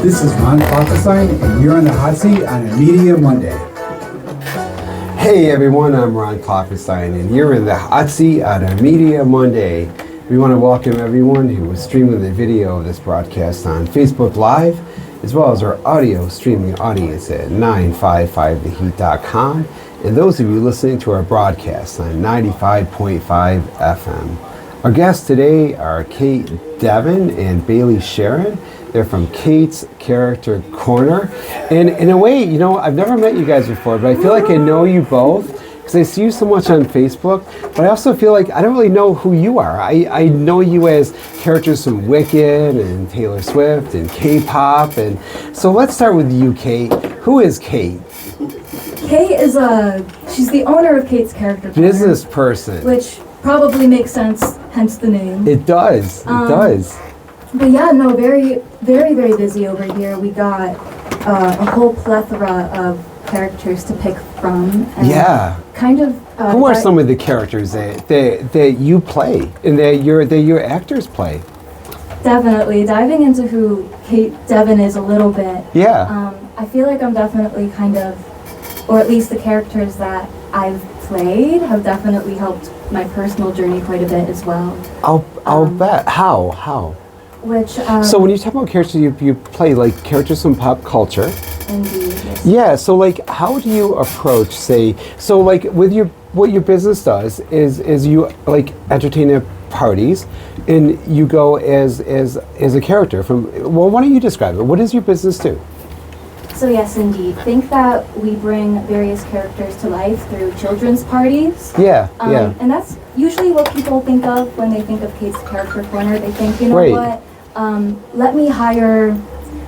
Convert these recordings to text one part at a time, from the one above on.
This is Ron Klopfenstein, and you're on the hot seat on a Media Monday. Hey everyone, I'm Ron Klopfenstein, and you're in the hot seat on a Media Monday. We want to welcome everyone who is streaming the video of this broadcast on Facebook Live, as well as our audio streaming audience at 955theheat.com, and those of you listening to our broadcast on 95.5 FM. Our guests today are Cait Devin and Bailey Sharron. They're from Cait's Character Corner. And in a way, you know, I've never met you guys before, but I feel like I know you both because I see you so much on Facebook, but I also feel like I don't really know who you are. I know you as characters from Wicked and Taylor Swift and K-pop. And so let's start with you, Cait. Who is Cait? Cait is she's the owner of Cait's Character Corner. Business person. Which probably makes sense, hence the name. It does, it does. But yeah, no, very, very, very busy over here. We got a whole plethora of characters to pick from. And yeah. Kind of. Who are some of the characters that you play and that your actors play? Definitely diving into who Cait Devin is a little bit. Yeah. I feel like I'm definitely kind of, or at least the characters that I've played have definitely helped my personal journey quite a bit as well. I'll bet. How? Which, so when you talk about characters, you play like characters from pop culture. Indeed, yes. Yeah, so like how do you approach, say, so like with what your business does is you like entertain at parties and you go as a character from, well, why don't you describe it? What does your business do? So yes, indeed. Think that we bring various characters to life through children's parties. Yeah. And that's usually what people think of when they think of Cait's Character Corner. They think, you know what, let me hire,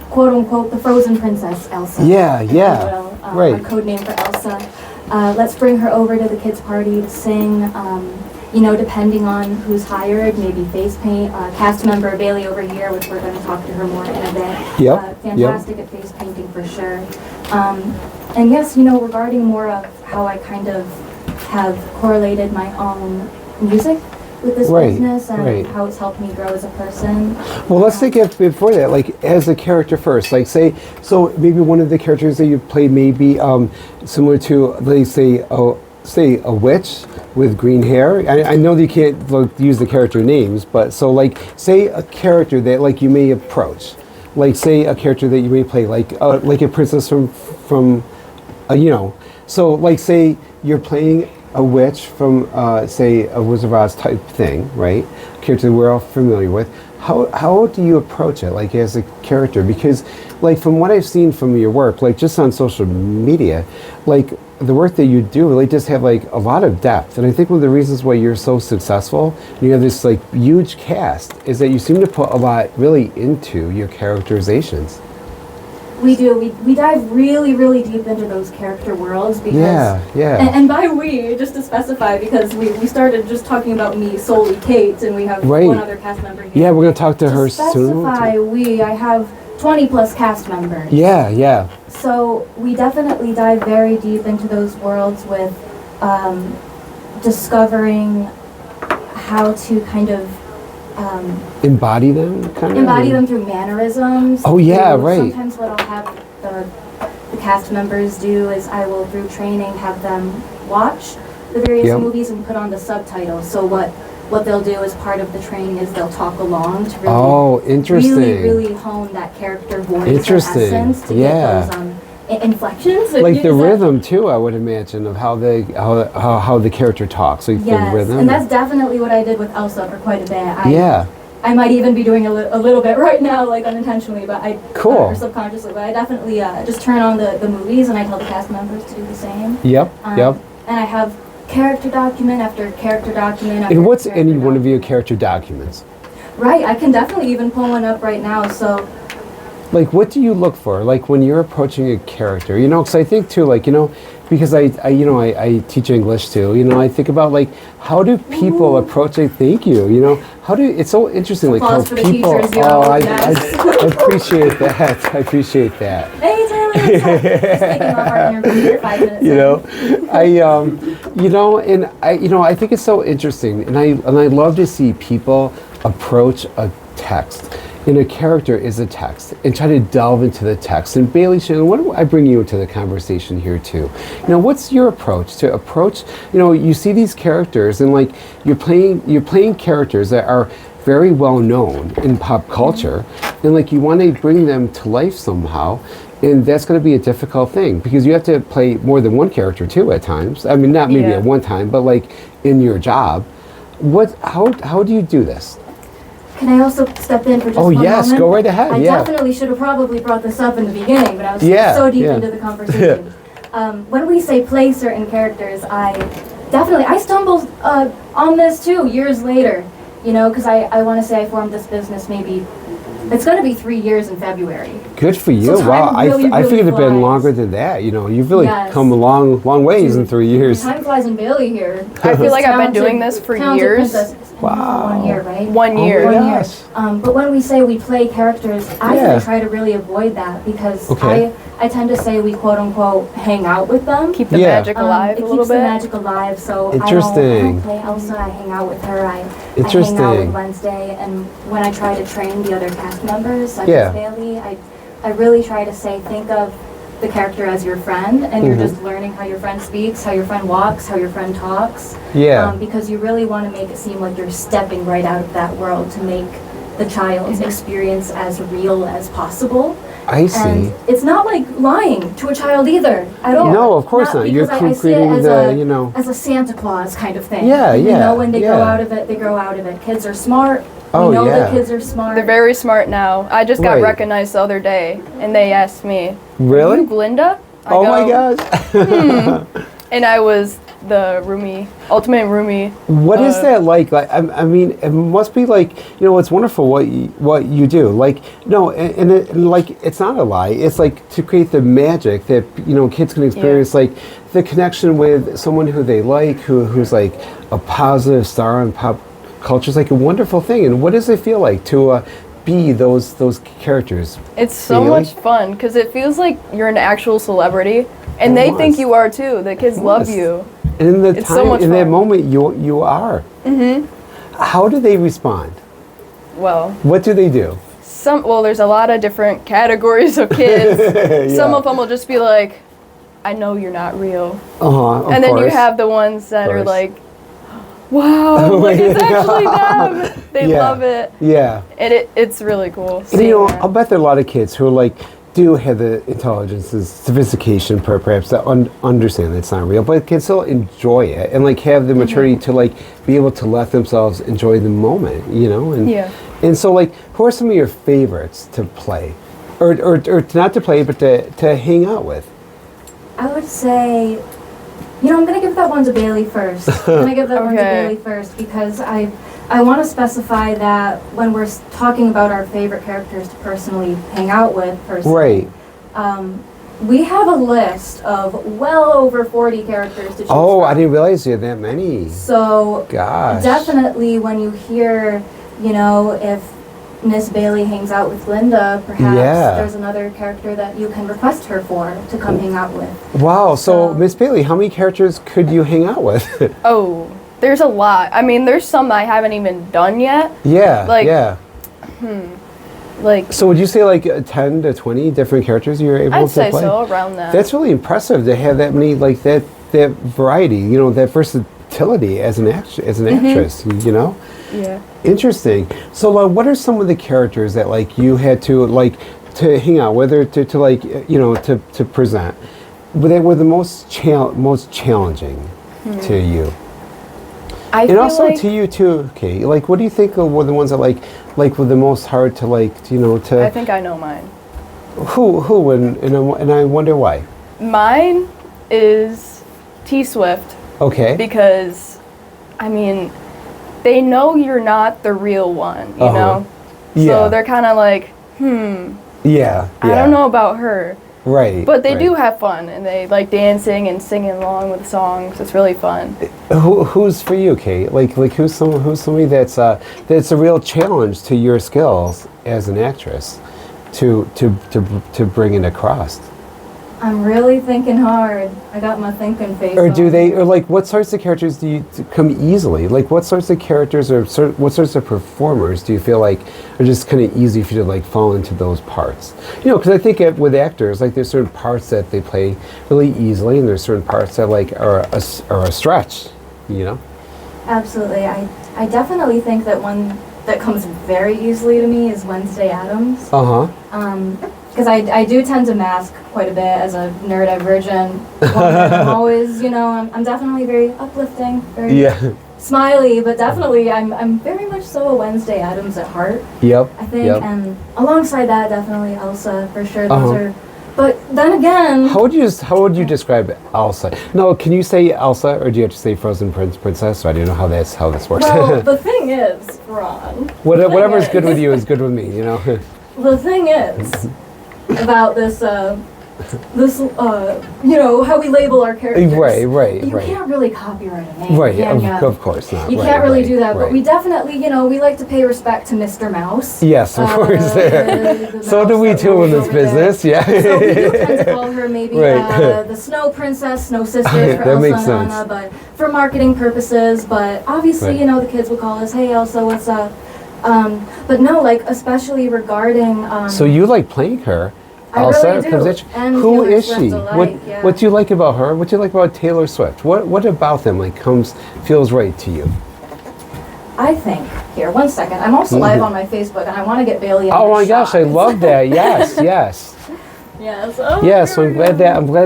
quote unquote, the Frozen Princess, Elsa. Yeah. Our code name for Elsa. Let's bring her over to the kids' party to sing. You know, depending on who's hired, maybe face paint. Cast member Bailey over here, which we're going to talk to her more in a bit. Fantastic at face painting for sure. And yes, you know, regarding more of how I kind of have correlated my own music with this business and how it's helped me grow as a person. Well, let's take it before that, like as a character first. Like say, so maybe one of the characters that you play may be similar to, like say a witch with green hair. I know that you can't use the character names, but so like say a character that like you may approach, like say a character that you may play like a princess from you know, so like say you're playing a witch from say a Wizard of Oz type thing, right? A character we're all familiar with. How do you approach it, like as a character? Because like from what I've seen from your work, like just on social media, like the work that you do really does have like a lot of depth. And I think one of the reasons why you're so successful, and you have this like huge cast, is that you seem to put a lot really into your characterizations. We do. We dive really, really deep into those character worlds because... Yeah. And by we, just to specify, because we started just talking about me solely, Cait, and we have one other cast member here. Yeah, we're going to talk to her soon. I have 20 plus cast members. Yeah. So we definitely dive very deep into those worlds with discovering how to kind of embody them, embody them through mannerisms. Oh yeah, right. Sometimes what I'll have the cast members do is I will, through training, have them watch the various movies and put on the subtitles. So what they'll do as part of the training is they'll talk along to really hone that character voice and essence to get those inflections. Like the rhythm too, I would imagine, of how the character talks. Like the rhythm. And that's definitely what I did with Elsa for quite a bit. I might even be doing a little bit right now, like unintentionally, but or subconsciously. But I definitely just turn on the movies and I tell the cast members to do the same. Yep. And I have character document after character document. And what's any one of your character documents? Right, I can definitely even pull one up right now. So. Like, what do you look for, like, when you're approaching a character? You know, because I think, too, like, you know, because I teach English, too. You know, I think about, like, how do people approach it? Thank you. You know, it's so interesting, like, how people... I appreciate that. I appreciate that. Hey, Taylor, just taking off our interview for 5 minutes. You know, I think it's so interesting, and I love to see people approach a text. in a character is a text and try to delve into the text. And Bailey, Shannon, what do I bring you into the conversation here too? What's your approach to approach, you see these characters and like you're playing characters that are very well known in pop culture, and like you want to bring them to life somehow, and that's going to be a difficult thing because you have to play more than one character too at times. I mean, not maybe at one time, but like in your job. How do you do this? Can I also step in for just one moment? Oh yes, go right ahead. I definitely should have probably brought this up in the beginning, but I was so deep into the conversation. When we say play certain characters, I stumbled on this too years later. Because I want to say I formed this business maybe, it's going to be 3 years in February. Good for you. So wow, really, I figured it'd flies. been longer than that. You've really come a long ways in 3 years. Time flies in Bailey here. I feel like I've been doing this for years. Wow. 1 year, right? 1 year. Oh my gosh. But when we say we play characters, I try to really avoid that because I tend to say we quote unquote hang out with them. Keep the magic alive a little bit. It keeps the magic alive, so I don't play Elsa, I hang out with her, I hang out with Wednesday, and when I try to train the other cast members, such as Bailey, I really try to say, think of the character as your friend, and you're just learning how your friend speaks, how your friend walks, how your friend talks. Because you really want to make it seem like you're stepping right out of that world to make the child's experience as real as possible. I see. And it's not like lying to a child either at all. No, of course not. You're creating as a Santa Claus kind of thing. When they grow out of it, they grow out of it. Kids are smart. We know that kids are smart. They're very smart now. I just got recognized the other day, and they asked me, "Really, are you Glinda?" My gosh! And I was the ultimate roomie. What is that like? I mean, it must be like, it's wonderful what you do. Like, it's not a lie. It's like to create the magic that kids can experience, like the connection with someone who they like, who's like a positive star in pop culture. Is like a wonderful thing. And what does it feel like to be those characters? It's so much fun because it feels like you're an actual celebrity, and they think you are too. The kids love you. And in that moment, you are. How do they respond? Well, what do they do? There's a lot of different categories of kids. Some of them will just be like, "I know you're not real," and then you have the ones that are like, "Wow, like it's actually them." They love it. Yeah, and it's really cool. And, I'll bet there are a lot of kids who are like, do have the intelligence and sophistication perhaps to understand that it's not real, but can still enjoy it and like have the maturity to like be able to let themselves enjoy the moment, and so like, who are some of your favorites to play, or not to play but to hang out with? I would say, I'm gonna give that one to Bailey first. Because I want to specify that when we're talking about our favorite characters to personally hang out with, we have a list of well over 40 characters to choose from. I didn't realize you had that many. So, definitely when you hear, if Miss Bailey hangs out with Linda, perhaps there's another character that you can request her to come hang out with. Wow, so Miss Bailey, how many characters could you hang out with? There's a lot. I mean, there's some that I haven't even done yet. So would you say like 10 to 20 different characters you're able to play? I'd say so, around that. That's really impressive to have that many, like that variety, that versatility as an actress, Yeah. Interesting. So what are some of the characters that like you had to like to hang out with, or to like, to present, that were the most challenging to you? And also like, to you too, okay. Like, what do you think were the ones that like were the most hard to like, to? I think I know mine. Who and I wonder why. Mine is T-Swift. Okay. Because, I mean, they know you're not the real one, you know. So they're kind of like, I don't know about her. Right. But they do have fun, and they like dancing and singing along with songs. It's really fun. Who's for you, Cait? Like who's somebody that's a real challenge to your skills as an actress, to bring it across? I'm really thinking hard. I got my thinking face Or on. do they, or like, what sorts of characters do you come easily? Like, what sorts of characters or what sorts of performers do you feel like are just kind of easy for you to like fall into those parts? You know, because I think with actors, like, there's certain parts that they play really easily, and there's certain parts that like are a stretch. You know. Absolutely. I definitely think that one that comes very easily to me is Wednesday Addams. Because I do tend to mask quite a bit as a neurodivergent woman. I'm always, you know, I'm definitely very uplifting, very smiley, but definitely I'm very much so a Wednesday Addams at heart. Yep. I think, and alongside that, definitely Elsa for sure. Those are. But then again, how would you describe Elsa? No, can you say Elsa, or do you have to say Frozen Princess? So I don't know how this works. Well, the thing is, Ron. Whatever's good with you is good with me. You know. The thing is about this, you know, how we label our characters. Right. You can't really copyright a name. Right, of course not. You can't really do that, but we definitely, you know, we like to pay respect to Mr. Mouse. Yes, of course. The So do we too in this business, So we do tend to call her maybe the Snow Princess, Snow Sisters for Elsa and Anna, but for marketing purposes. But obviously, you know, the kids would call us, "Hey, Elsa, what's up?" But no, like, especially regarding... so you like playing her? I Elsa really do. comes at you. And Who Taylor is Swift she? alike, What do you like about her? What do you like about Taylor Swift? What about them like feels right to you? I think, here, one second. I'm also live on my Facebook, and I want to get Bailey on Oh my the gosh, shot. I love that. Yes. Yes. Oh, Yes, so I'm glad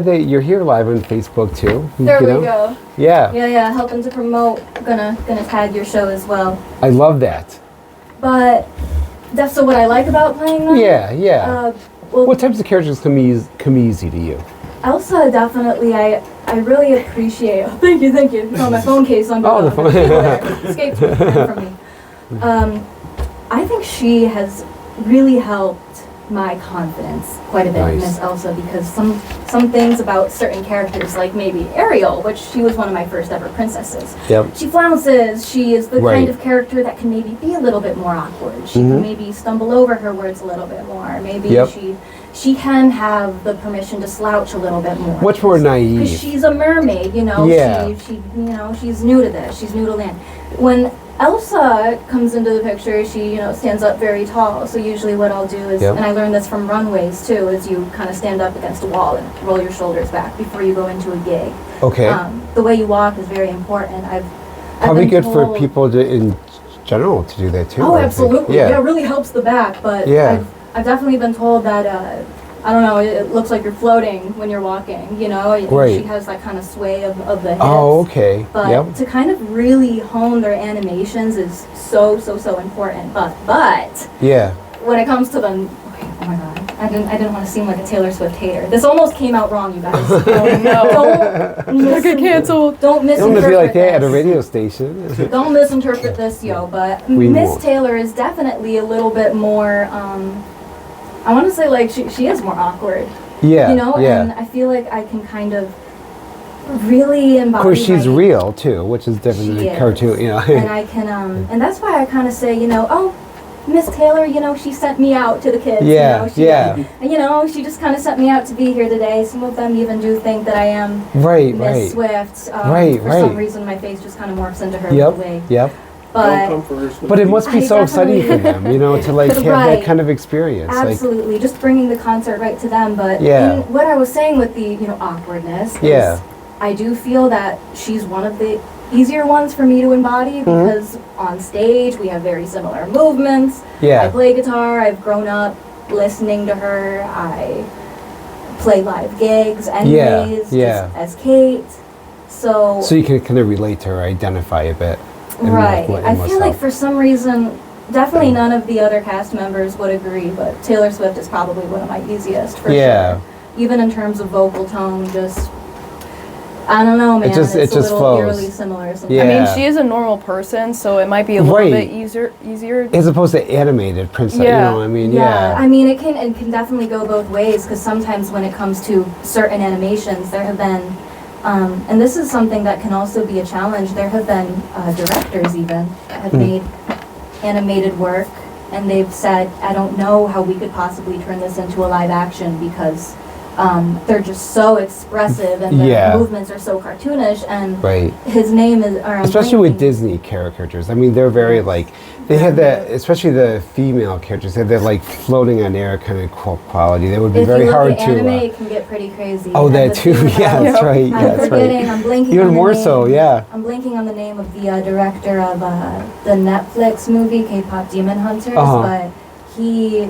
that you're here live on Facebook too. There we go. Yeah. Helping to promote. Gonna tag your show as well. I love that. But that's so what I like about playing them. Yeah. Well, what types of characters come easy to you? Elsa, definitely. I really appreciate. Oh, thank you. Oh, my phone case under the phone. Escaped from me. I think she has really helped my confidence quite a bit, Miss Elsa, because some things about certain characters, like maybe Ariel, which she was one of my first ever princesses. Yep. She flounces. She is the kind of character that can maybe be a little bit more awkward. She can maybe stumble over her words a little bit more. Maybe she can have the permission to slouch a little bit more. Much more naive. Because she's a mermaid, you know. She you know, she's new to this. She's new to land. When Elsa comes into the picture, she, you know, stands up very tall. So usually what I'll do is, and I learned this from runways too, is you kind of stand up against a wall and roll your shoulders back before you go into a gig. Okay. The way you walk is very important. I've probably been good for people to, in general, to do that too. Oh, absolutely. Yeah, it really helps the back. But yeah. I've definitely been told that, I don't know, it looks like you're floating when you're walking, you know? Right. She has that kind of sway of the hips. Oh, okay. But to kind of really hone their animations is so important. But when it comes to them, oh my God, I didn't want to seem like a Taylor Swift hater. This almost came out wrong, you guys. Don't get canceled. Don't misinterpret Don't be like that this. at a radio station. Don't misinterpret this, but Miss Taylor is definitely a little bit more, I want to say, like, she is more awkward. Yeah. You know, and I feel like I can kind of really embody. Of course, she's real too, which is different than a cartoon, you know. And I can, and that's why I kind of say, you know, oh, Miss Taylor, you know, she sent me out to the kids. Yeah, you know, and you know, she just kind of sent me out to be here today. Some of them even do think that I am Miss Swift. For some reason, my face just kind of morphs into her wig. Yep. But it must be so exciting for them, you know, to like have that kind of experience. Absolutely, just bringing the concert right to them. But what I was saying with the, you know, awkwardness is I do feel that she's one of the easier ones for me to embody because on stage we have very similar movements. I play guitar. I've grown up listening to her. I play live gigs anyways, just as Cait. So you can kind of relate to her, identify a bit. Right. I feel like for some reason, definitely none of the other cast members would agree, but Taylor Swift is probably one of my easiest for sure. Even in terms of vocal tone, just, I don't know, man. It just little flows. Eerily similar sometimes. I mean, she is a normal person, so it might be a little bit easier. As opposed to animated princess, you know what I mean? I mean, it can definitely go both ways, because sometimes when it comes to certain animations, there have been, and this is something that can also be a challenge. There have been directors even that have made animated work, and they've said, I don't know how we could possibly turn this into a live action because they're just so expressive and their movements are so cartoonish, and his name is, especially with Disney characters. I mean, they're very like, they have that, especially the female characters, they have that like floating on air kind of quality. That would be very hard to. Anime, it can get pretty crazy. Oh, that too. Yeah, that's right. Yeah, that's right. I'm blinking. Even more so, yeah. I'm blinking on the name of the director of the Netflix movie K-pop Demon Hunters, but he.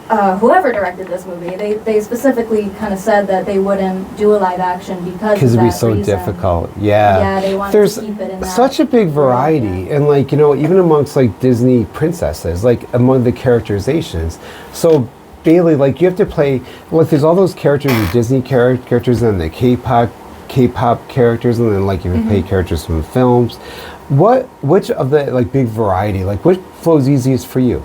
Whoever directed this movie, they specifically kind of said that they wouldn't do a live action because it'd be so difficult. Yeah, they wanted there's to keep it in that. Such a big variety, and like, you know, even amongst like Disney princesses, like among the characterizations. So Bailey, like, you have to play. Like, there's all those characters, the Disney characters, and the K-pop characters, and then like you can play characters from films. Which of the like big variety, like what flows easiest for you?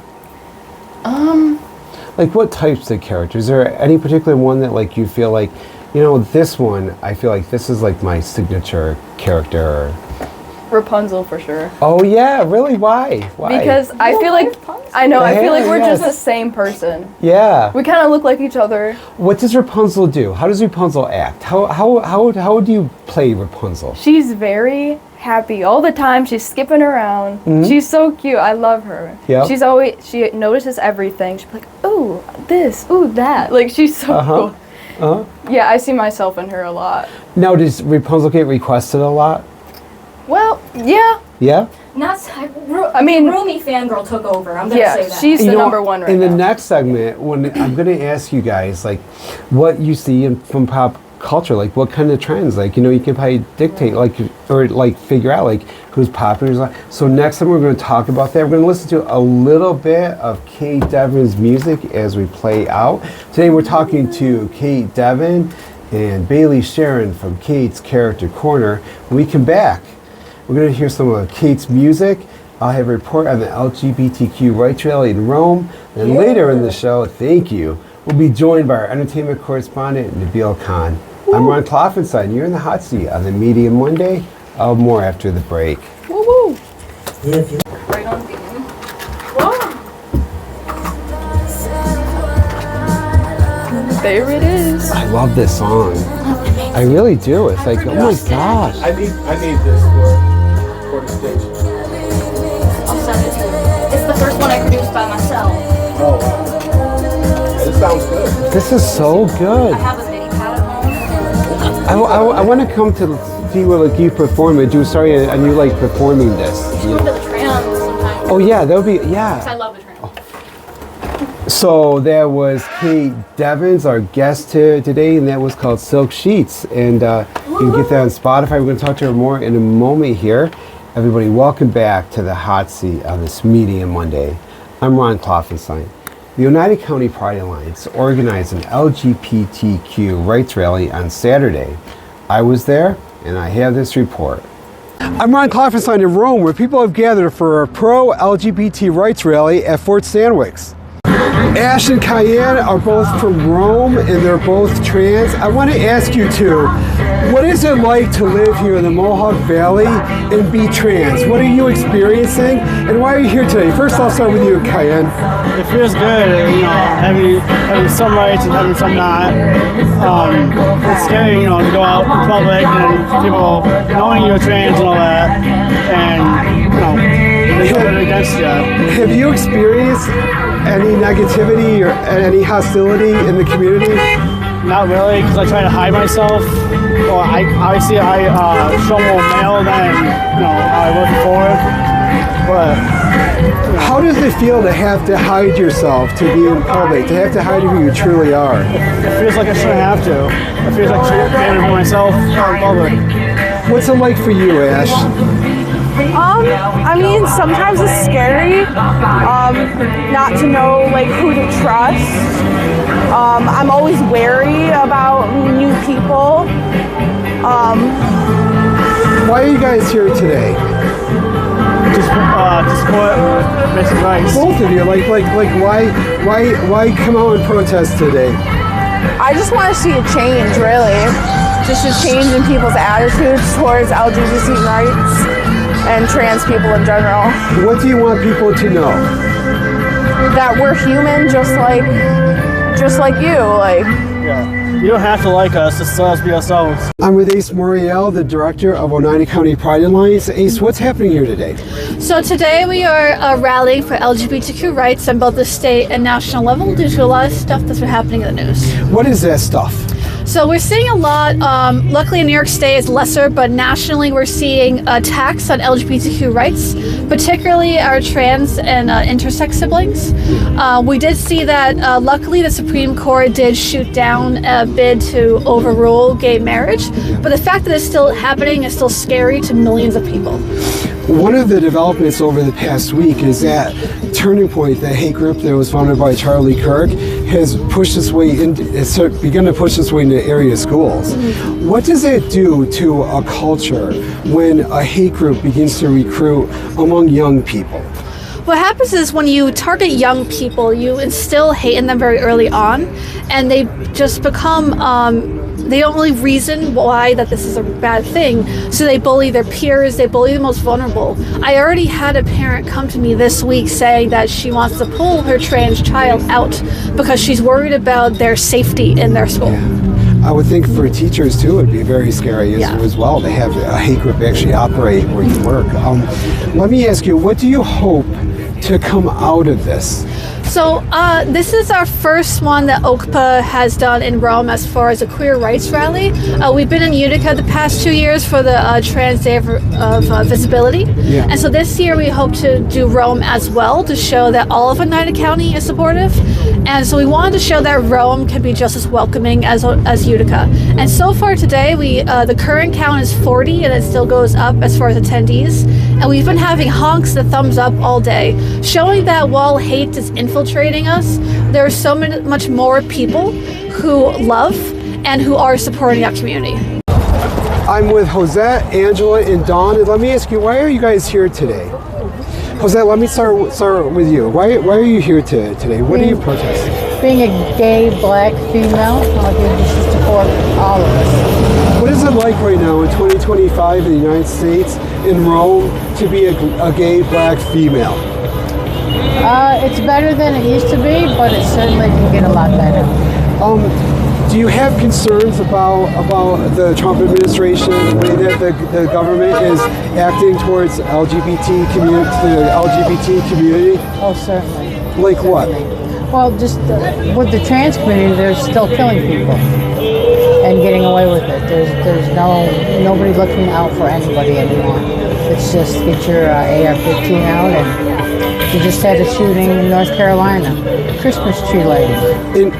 Like, what types of characters? Is there any particular one that, like, you feel like, you know, this one, I feel like this is, like, my signature character? Rapunzel, for sure. Oh, yeah, really? Why? Because I feel like, I know, I feel like we're just the same person. Yeah. We kind of look like each other. What does Rapunzel do? How does Rapunzel act? How do you play Rapunzel? She's very happy all the time. She's skipping around. Mm-hmm. She's so cute. I love her. Yep. She notices everything. She's like, ooh, this, ooh, that. Like, she's so cool. Yeah, I see myself in her a lot. Now, does Rapunzel get requested a lot? Well, yeah. Yeah? I mean, Rumi fangirl took over. I'm going to say that. She's the number one right now. In the next segment, when I'm going to ask you guys, like, what you see from pop culture, like what kind of trends, like, you know, you can probably dictate, like, or like figure out like who's popular. So next time we're going to talk about that. We're going to listen to a little bit of Cait Devin's music as we play out. Today we're talking to Cait Devin and Bailey Sharron from Cait's Character Corner. When we come back, we're going to hear some of Cait's music. I'll have a report on the LGBTQ rights rally in Rome. And later in the show, thank you, we'll be joined by our entertainment correspondent, Nabil Khan. I'm Ron Klopfenstein. You're in the hot seat on the Media Monday. More after the break. Woo-woo. Right on theme. There it is. I love this song. I really do. It's like, oh my gosh. I made this for the station. I'll send it to you. It's the first one I produced by myself. Oh, wow. It sounds good. This is so good. I have a mini pad at home. I want to come to see where like you perform it. Do sorry, and you like performing this. You should go to the trams sometime. Oh yeah, that would be yeah. I love the trams. So that was Cait Devin's our guest today, and that was called Silk Sheets. And you can get that on Spotify. We're going to talk to her more in a moment here. Everybody, welcome back to the hot seat on this Media Monday. I'm Ron Klopfenstein. The Oneida County Pride Alliance organized an LGBTQ rights rally on Saturday. I was there, and I have this report. I'm Ron Klopfenstein in Rome, where people have gathered for a pro-LGBT rights rally at Fort Sandwich. Ash and Cayenne are both from Rome, and they're both trans. I want to ask you two, what is it like to live here in the Mohawk Valley and be trans? What are you experiencing, and why are you here today? First, I'll start with you, Cayenne. It feels good, you know, having some rights and having some not. It's scary, you know, to go out in public and people knowing you're trans and all that, and, you know, they hold it against you. Have you experienced any negativity or any hostility in the community? Not really, because I try to hide myself. Well, I show more male than, you know, I was before. But you know, how does it feel to have to hide yourself to be in public, to have to hide who you truly are? It feels like I shouldn't have to. It feels like I should be able to myself out in public. What's it like for you, Ash? I mean, sometimes it's scary, not to know, like, who to trust. I'm always wary about new people. Why are you guys here today? To support Mrs. Rice. Both of you, like, why come out and protest today? I just want to see a change, really. Just a change in people's attitudes towards LGBT rights and trans people in general. What do you want people to know? That we're human, just like you. Like, yeah. You don't have to like us, just let us be ourselves. I'm with Ace Moriel, the director of Oneida County Pride Alliance. Ace, what's happening here today? So today we are rallying for LGBTQ rights on both the state and national level due to a lot of stuff that's been happening in the news. What is that stuff? So we're seeing a lot, luckily in New York State is lesser, but nationally we're seeing attacks on LGBTQ rights, particularly our trans and intersex siblings. We did see that luckily the Supreme Court did shoot down a bid to overrule gay marriage, but the fact that it's still happening is still scary to millions of people. One of the developments over the past week is that Turning Point, the hate group that was founded by Charlie Kirk, has pushed its way begun to push its way into area schools. What does it do to a culture when a hate group begins to recruit among young people? What happens is when you target young people, you instill hate in them very early on, and they just become the only reason why that this is a bad thing. So they bully their peers, they bully the most vulnerable. I already had a parent come to me this week saying that she wants to pull her trans child out because she's worried about their safety in their school. Yeah. I would think for teachers too, it'd be very scary as well to have a hate group actually operate where you work. Let me ask you, what do you hope to come out of this? So this is our first one that OCPA has done in Rome as far as a queer rights rally. We've been in Utica the past 2 years for the Trans Day of Visibility. Yeah. And so this year we hope to do Rome as well to show that all of Oneida County is supportive. And so we wanted to show that Rome can be just as welcoming as Utica. And so far today, the current count is 40 and it still goes up as far as attendees. And we've been having honks the thumbs up all day, showing that while hate is infiltrating us, there are so much more people who love and who are supporting our community. I'm with Josette, Angela, and Dawn, and let me ask you, why are you guys here today? Josette, let me start with you. Why are you here today? What are you protesting? Being a gay black female, I'll give this to support all of us. What is it like right now in 2025 in the United States, in Rome, to be a gay black female? It's better than it used to be, but it certainly can get a lot better. Do you have concerns about the Trump administration, the way that the government is acting towards the LGBT community? Oh, certainly. Like what? Well, just with the trans community, they're still killing people and getting away with it. There's nobody looking out for anybody anymore. It's just get your AR-15 out, and you just had a shooting in North Carolina, Christmas tree lighting.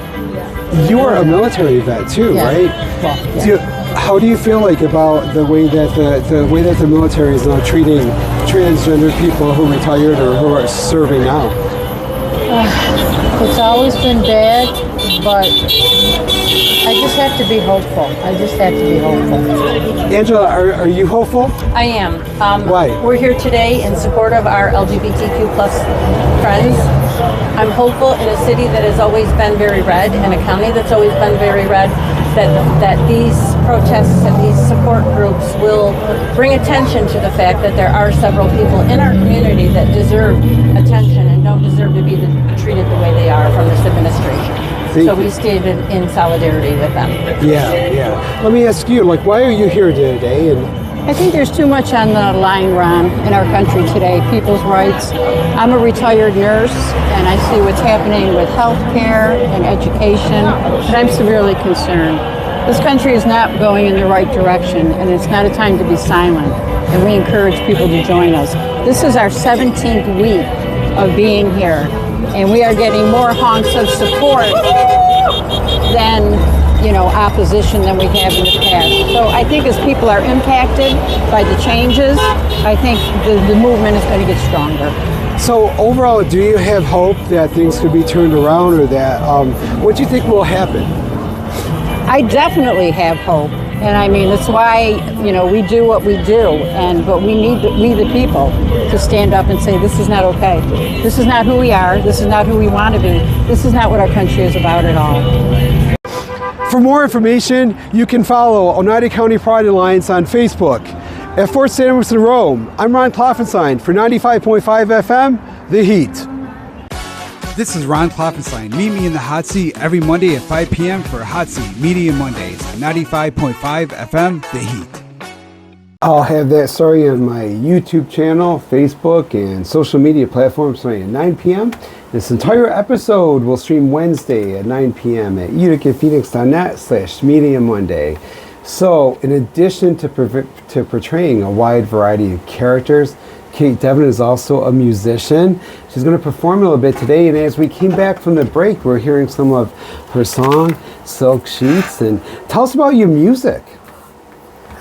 You are a military vet too, right? Well, yeah. How do you feel like about the way that the military is now treating transgender people who retired or who are serving now? It's always been bad, but I just have to be hopeful. Angela, are you hopeful? I am. Why? We're here today in support of our LGBTQ plus friends. I'm hopeful in a city that has always been very red, in a county that's always been very red, that these protests and these support groups will bring attention to the fact that there are several people in our community that deserve attention and don't deserve to be treated the way they are from this administration. So we stayed in solidarity with them. Yeah. Let me ask you, why are you here today? I think there's too much on the line, Ron, in our country today, people's rights. I'm a retired nurse, and I see what's happening with health care and education, and I'm severely concerned. This country is not going in the right direction, and it's not a time to be silent, and we encourage people to join us. This is our 17th week of being here, and we are getting more honks of support than opposition than we have in the past. So I think as people are impacted by the changes, I think the movement is going to get stronger. So overall, do you have hope that things could be turned around, or that what do you think will happen? I definitely have hope, and I mean that's why we do what we do, but we need the people to stand up and say this is not okay. This is not who we are. This is not who we want to be. This is not what our country is about at all. For more information, you can follow Oneida County Pride Alliance on Facebook. At Fort St. Louis in Rome, I'm Ron Kloffenstein for 95.5 FM, The Heat. This is Ron Klopfenstein. Meet me in the hot seat every Monday at 5 p.m. for Hot Seat Media Mondays on 95.5 FM, The Heat. I'll have that story on my YouTube channel, Facebook, and social media platforms starting at 9 p.m. This entire episode will stream Wednesday at 9 p.m. at uticaphoenix.net/Media Monday. So, in addition to portraying a wide variety of characters, Cait Devin is also a musician. She's going to perform a little bit today, and as we came back from the break, we're hearing some of her song, Silk Sheets. And tell us about your music.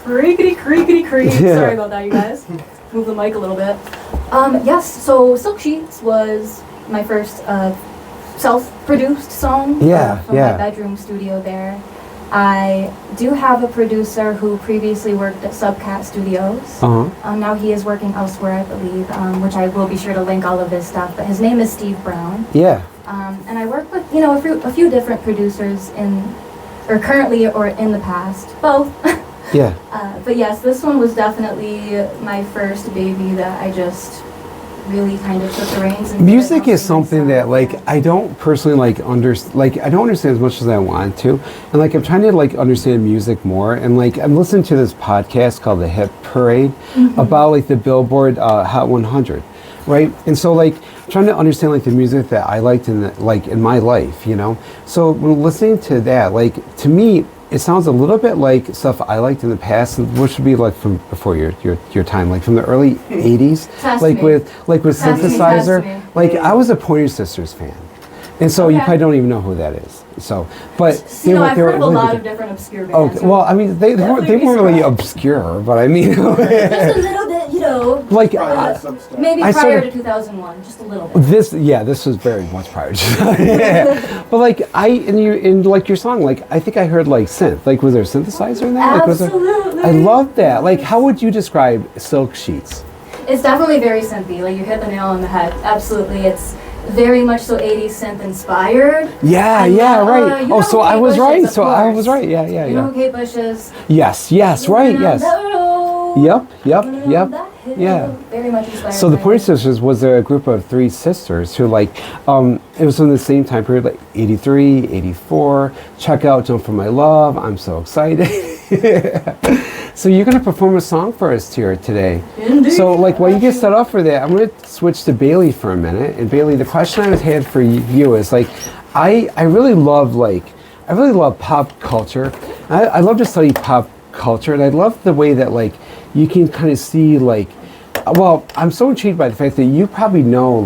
Creakity, creakity, creak. Yeah. Sorry about that, you guys. Move the mic a little bit. Yes, so Silk Sheets was my first self-produced song from my bedroom studio there. I do have a producer who previously worked at Subcat Studios. Now he is working elsewhere, I believe, which I will be sure to link all of his stuff. But his name is Steve Brown. Yeah. And I work with, a few different producers currently or in the past, both. Yeah. But yes, this one was definitely my first baby that I just really kind of took the reins. And music is something that, I don't personally understand. I don't understand as much as I want to, and I'm trying to understand music more. And I'm listening to this podcast called The Hit Parade about the Billboard Hot 100, right? And so trying to understand the music that I liked in in my life, So when listening to that, to me, it sounds a little bit like stuff I liked in the past, which would be from before your time, from the early '80s, with synthesizer. I was a Pointer Sisters fan, and so you probably don't even know who that is. So, but I've heard of a lot of different obscure bands. Okay, well, I mean, they weren't really obscure, but I mean, just a little bit, maybe prior to 2001, just a little bit. This was very much prior to that. But in your song, I think I heard synth. Was there a synthesizer in that? Absolutely. I love that. How would you describe Silk Sheets? It's definitely very synthy. You hit the nail on the head. Absolutely, it's very much so 80s synth inspired. Yeah, right. So I was right. Yeah. You know Kate Bush is? Yes, right, yes. Yep. Yeah. Very much inspired. So the Pointer Sisters was a group of three sisters who it was from the same time period, 83, 84. Check out Jump for My Love. I'm so excited. So you're going to perform a song for us here today. Indeed. So while you get set up for that, I'm going to switch to Bailey for a minute. And Bailey, the question I had for you is I really love pop culture. I love to study pop culture, and I love the way that you can kind of see I'm so intrigued by the fact that you probably know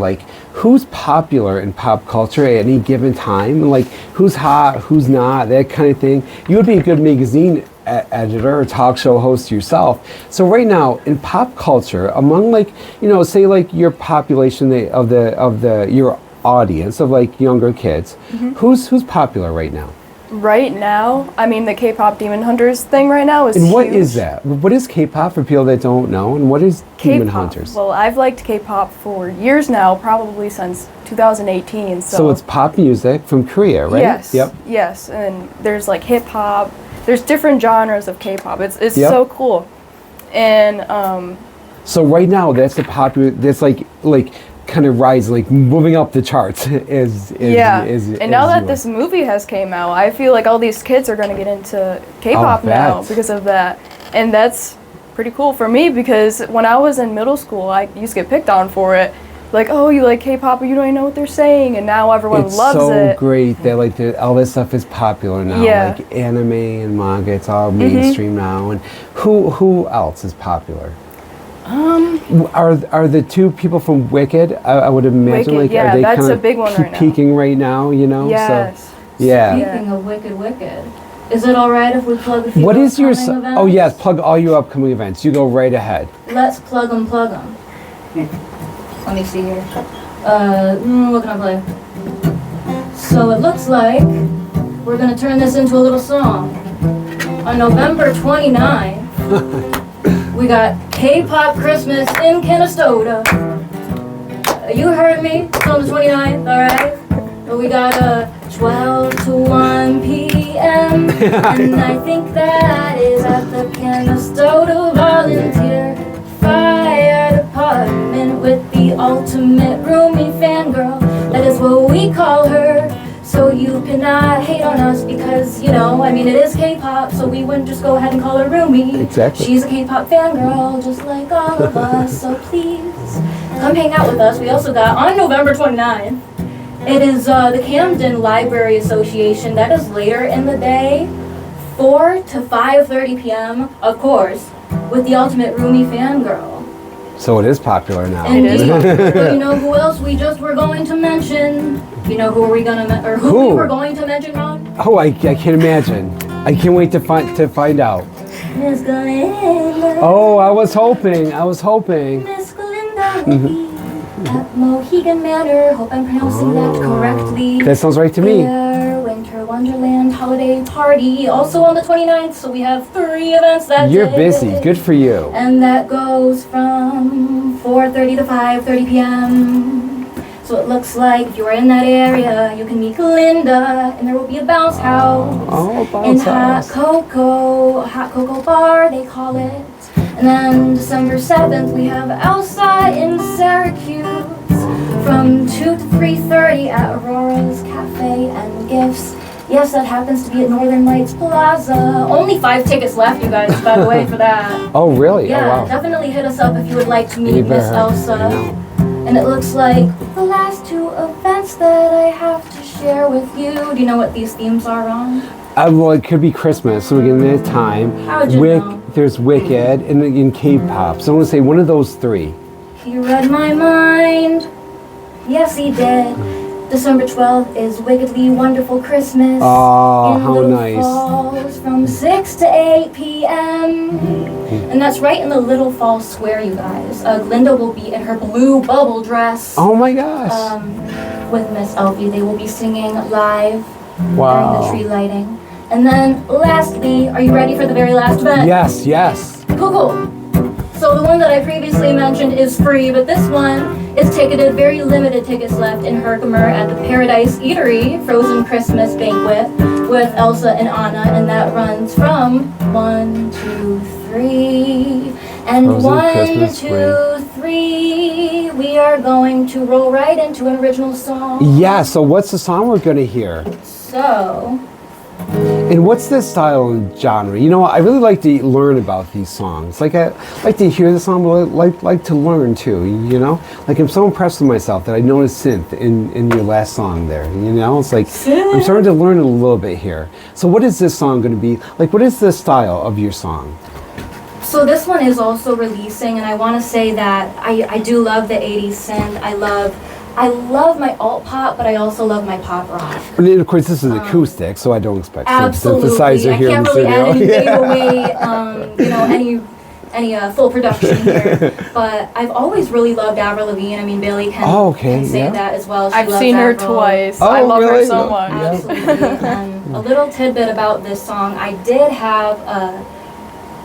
who's popular in pop culture at any given time, and who's hot, who's not, that kind of thing. You would be a good magazine editor or talk show host yourself. So right now in pop culture, among say your population of your audience of younger kids, who's popular right now? Right now, I mean, the K-pop Demon Hunters thing right now is huge. And what huge. is that? What is K-pop for people that don't know? And what is Demon Hunters? Well, I've liked K-pop for years now, probably since 2018. So it's pop music from Korea, right? Yes. Yep. Yes, and there's hip-hop. There's different genres of K-pop. It's so cool. And so right now, that's the popular. That's kind of rise, moving up the charts. And now that this movie has came out, I feel all these kids are going to get into K-pop now because of that. And that's pretty cool for me because when I was in middle school, I used to get picked on for it. Oh, you like K-pop, but you don't even know what they're saying, and now everyone loves it. It's so great that all this stuff is popular now. Yeah. Anime and manga, it's all mainstream now. And who else is popular? Are the two people from Wicked? I would imagine. Wicked, are they that's a big one right now. Peaking right now, Yes. So, yeah. Speaking of Wicked, is it all right if we plug a few What is your? events? Oh yes, plug all your upcoming events. You go right ahead. Let's plug them. Let me see here. What can I play? So it looks like we're gonna turn this into a little song. On November 29th, we got K-pop Christmas in Canastota. You heard me. It's on the 29th, all right? But we got 12 to 1 p.m. And I think that is at the Canastota Volunteer Fire Department with the ultimate roomie fangirl. That is what we call her. So you cannot hate on us because, you know, I mean, it is K-pop, so we wouldn't just go ahead and call her Rumi. Exactly. She's a K-pop fangirl, just like all of us, so please come hang out with us. We also got, on November 29th, it is the Camden Library Association. That is later in the day, 4 to 5:30 p.m., of course, with the ultimate Rumi fangirl. So it is popular now. Indeed. But you know who else we just were going to mention? You know who are we gonna who we were going to mention, Ron? Oh, I can't imagine. I can't wait to find out. Miss Glinda. Oh, I was hoping. Miss Glinda will be at Mohegan Manor. Hope I'm pronouncing that correctly. That sounds right to me. Their Winter Wonderland holiday party, also on the 29th. So we have 3 events that You're day. busy. Good for you. And that goes from 4:30 to 5:30 p.m. So it looks like if you're in that area, you can meet Glinda, and there will be a bounce house. Oh, In bounce house. Hot Cocoa Bar, they call it. And then December 7th, we have Elsa in Syracuse from 2 to 3:30 at Aurora's Cafe and Gifts. Yes, that happens to be at Northern Lights Plaza. Only 5 tickets left, you guys, by the way, for that. Oh, really? Yeah, Oh, wow. definitely hit us up if you would like to You meet Miss better. Elsa. I know. And it looks like the last 2 events that I have to share with you. Do you know what these themes are, Ron? Well, it could be Christmas, so we're getting that time. How would you know? There's Wicked and K-pop. So I'm gonna say one of those 3. He read my mind. Yes, he did. December 12th is Wickedly Wonderful Christmas. Oh, in how Little nice. Falls from 6 to 8 p.m. And that's right in the Little Falls Square, you guys. Glinda will be in her blue bubble dress. Oh my gosh. With Miss Elfie. They will be singing live during Wow. the tree lighting. And then lastly, are you ready for the very last event? Yes, yes. Cool. So the one that I previously mentioned is free, but this one is ticketed, very limited tickets left in Herkimer at the Paradise Eatery Frozen Christmas Banquet with Elsa and Anna, and that runs from 1, 2, 3. And Frozen 1, Christmas 2, 3, we are going to roll right into an original song. Yeah, so what's the song we're gonna hear? So, And what's the style and genre? You know, I really like to learn about these songs. Like I like to hear the song, but I like to learn too. You know, like I'm so impressed with myself that I noticed synth in your last song there. You know, it's like I'm starting to learn a little bit here. So what is this song going to be? Like, what is the style of your song? So this one is also releasing, and I want to say that I do love the 80s synth. I love my alt pop, but I also love my pop rock. And then, of course, this is acoustic, so I don't expect Absolutely. synthesizer here I can't in the really add any studio. away, any full production here. But I've always really loved Avril Lavigne. I mean, Bailey can say that as well. She I've loves seen her Avril. twice. Oh, I love her really? so much. Absolutely. And a little tidbit about this song, I did have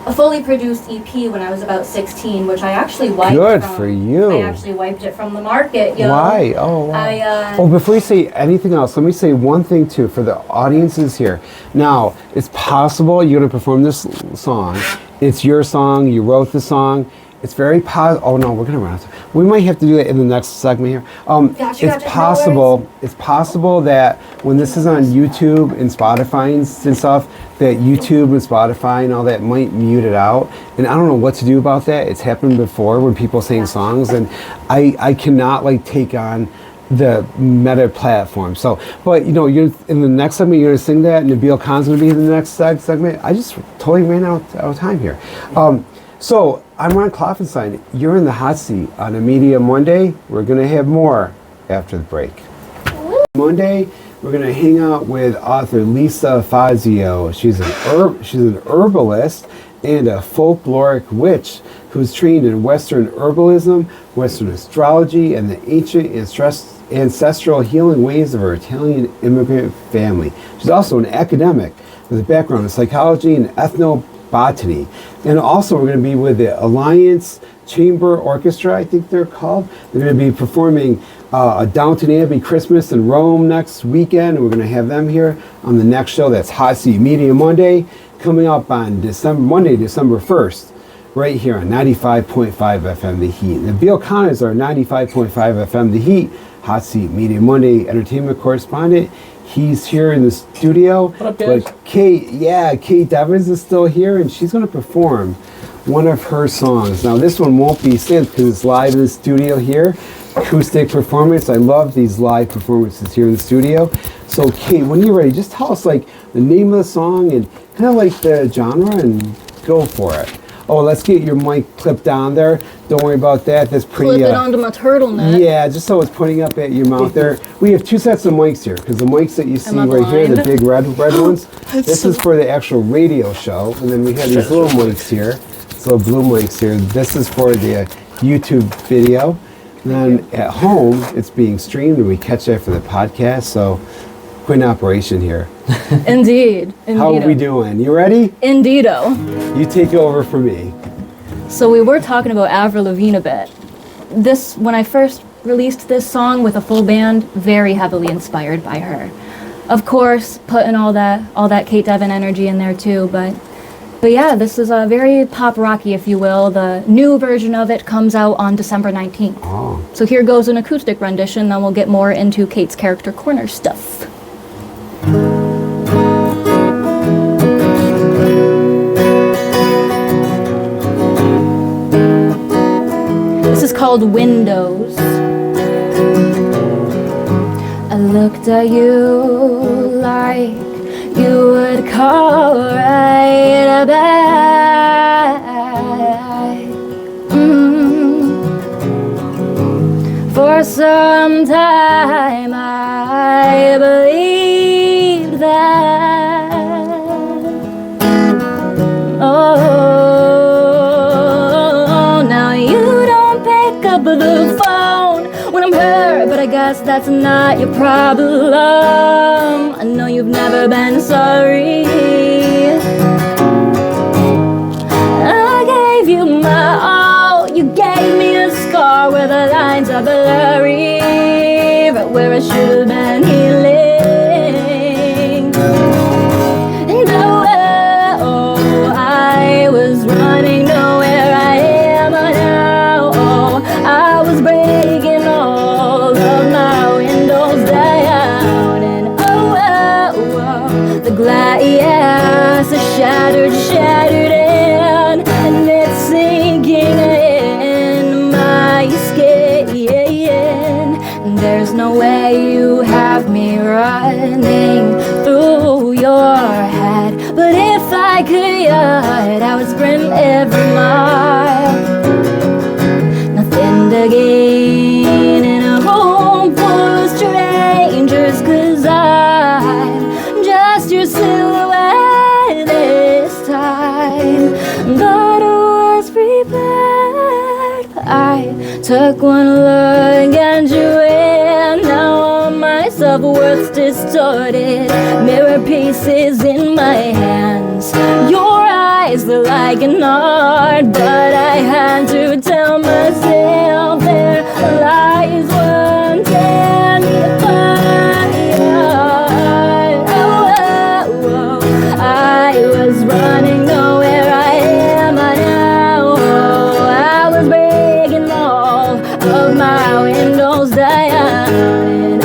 a fully produced EP when I was about 16, which I actually wiped Good from. for you. I actually wiped it from the market, yo. Why? Oh, wow. I, Before you say anything else, let me say one thing too for the audiences here. Now, it's possible you're going to perform this song. It's your song. You wrote the song. It's very possible. Oh no, we're going to run out. We might have to do that in the next segment here. Gotcha, possible. It's possible that when this is on YouTube and Spotify and stuff, that YouTube and Spotify and all that might mute it out. And I don't know what to do about that. It's happened before when people sing songs, and I cannot like take on the Meta platform. So, but you know, you're in the next segment. You're gonna sing that, and Nabil Khan's gonna be in the next segment. I just totally ran out of time here. So I'm Ron Kloffenstein. You're in the hot seat on a Media Monday. We're gonna have more after the break. Monday, we're gonna hang out with author Lisa Fazio. She's an herbalist and a folkloric witch who's trained in Western herbalism, Western astrology, and the ancient ancestral healing ways of her Italian immigrant family. She's also an academic with a background in psychology and ethnobotany. And also we're going to be with the Alliance Chamber Orchestra, I think they're called. They're going to be performing a Downton Abbey Christmas in Rome next weekend. And we're going to have them here on the next show. That's Hot Seat Media Monday, coming up on Monday, December 1st, right here on 95.5 FM The Heat. Nabil Khan is our 95.5 FM The Heat Hot Seat Media Monday entertainment correspondent. He's here in the studio. What up, guys? But Cait Devin is still here, and she's going to perform one of her songs. Now, this one won't be synth because it's live in the studio here. Acoustic performance. I love these live performances here in the studio. So, Cait, when you're ready, just tell us like the name of the song and kind of like the genre, and go for it. Oh, let's get your mic clipped down there. Don't worry about that. That's pretty. Clip it onto my turtleneck. Yeah, just so it's pointing up at your mouth there. We have two sets of mics here, because the mics that you see right here, the big red ones, this is for the actual radio show. And then we have these little mics here, so blue mics here. This is for the YouTube video. And then at home, it's being streamed, and we catch that for the podcast. So, quick operation here. Indeed. How are we doing? You ready? Indeedo. You take over for me. So we were talking about Avril Lavigne a bit. When I first released this song with a full band, very heavily inspired by her. Of course, putting all that Cait Devin energy in there too, but yeah, this is a very pop rocky, if you will. The new version of it comes out on December 19th. Oh. So here goes an acoustic rendition, then we'll get more into Cait's character corner stuff. This is called Windows. I looked at you like you would call right back. For some time I believed that. Oh, now you don't pick up the phone when I'm hurt, but I guess that's not your problem. I know you've never been sorry. I gave you my all, you gave me a scar where the lines are blurry, right where I should have been healing. And oh, I was running nowhere, I am now. Oh, I was breaking all of my windows down, and the glass is shattered and it's sinking in my skin. There's no way you have me running through your head, but if I could yet, I would sprint every mile. Nothing to gain in a room full of strangers, 'cause I'm just your silhouette this time. But I was prepared. I took one look at you, and now my self-worth's distorted. Mirror pieces in my hands. Your eyes look like an art, but I had to tell myself their lies won't tear me apart. I was running nowhere, I am now. I was breaking all of my windows down, and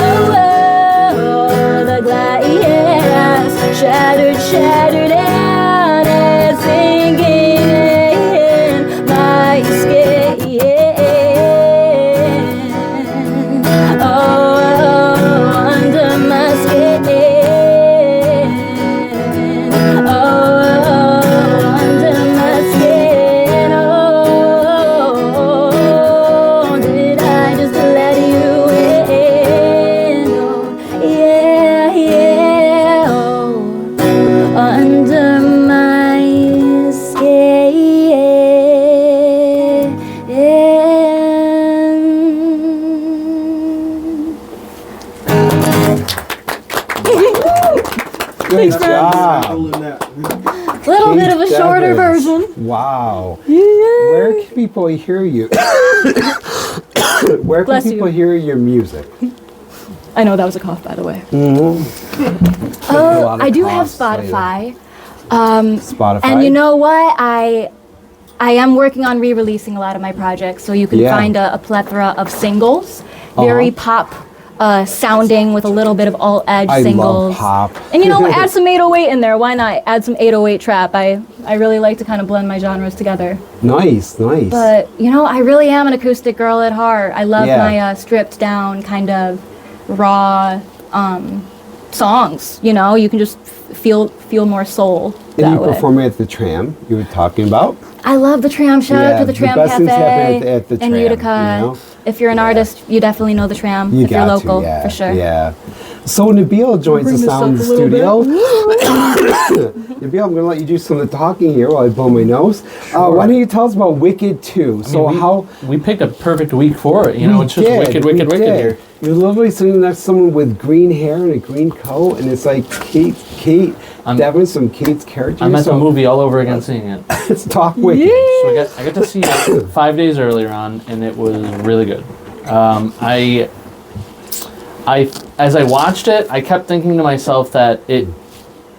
the glass shattered and it's sinking in my skin. Oh, under my skin. Good job. Little bit of a shorter version. Wow. Yeah. Where can people hear you? Where can people hear your music? I know that was a cough, by the way. I do have Spotify. Spotify. And you know what? I am working on re-releasing a lot of my projects, so you can find a plethora of singles. very pop sounding with a little bit of alt edge singles. I love pop. And add some 808 in there. Why not? Add some 808 trap. I really like to kind of blend my genres together. Nice. But I really am an acoustic girl at heart. I love my stripped down kind of raw songs. You can just feel more soul. And you perform at the Tram you were talking about. I love the Tram. Shout out to the Tram best things Cafe happen at the Tram, in Utica. If you're an artist, you definitely know the Tram. If you're local, for sure. Yeah. So Nabil joins the sound studio. Nabil, I'm going to let you do some of the talking here while I blow my nose. Sure. Why don't you tell us about Wicked 2? We picked a perfect week for it. It's just wicked here. You're literally sitting next to someone with green hair and a green coat, and it's like Cait Devin, some Cait's characters. I'm at the movie all over again seeing it. Let's talk Wicked. Yeah. So I got to see it 5 days earlier on, and it was really good. As I watched it, I kept thinking to myself that it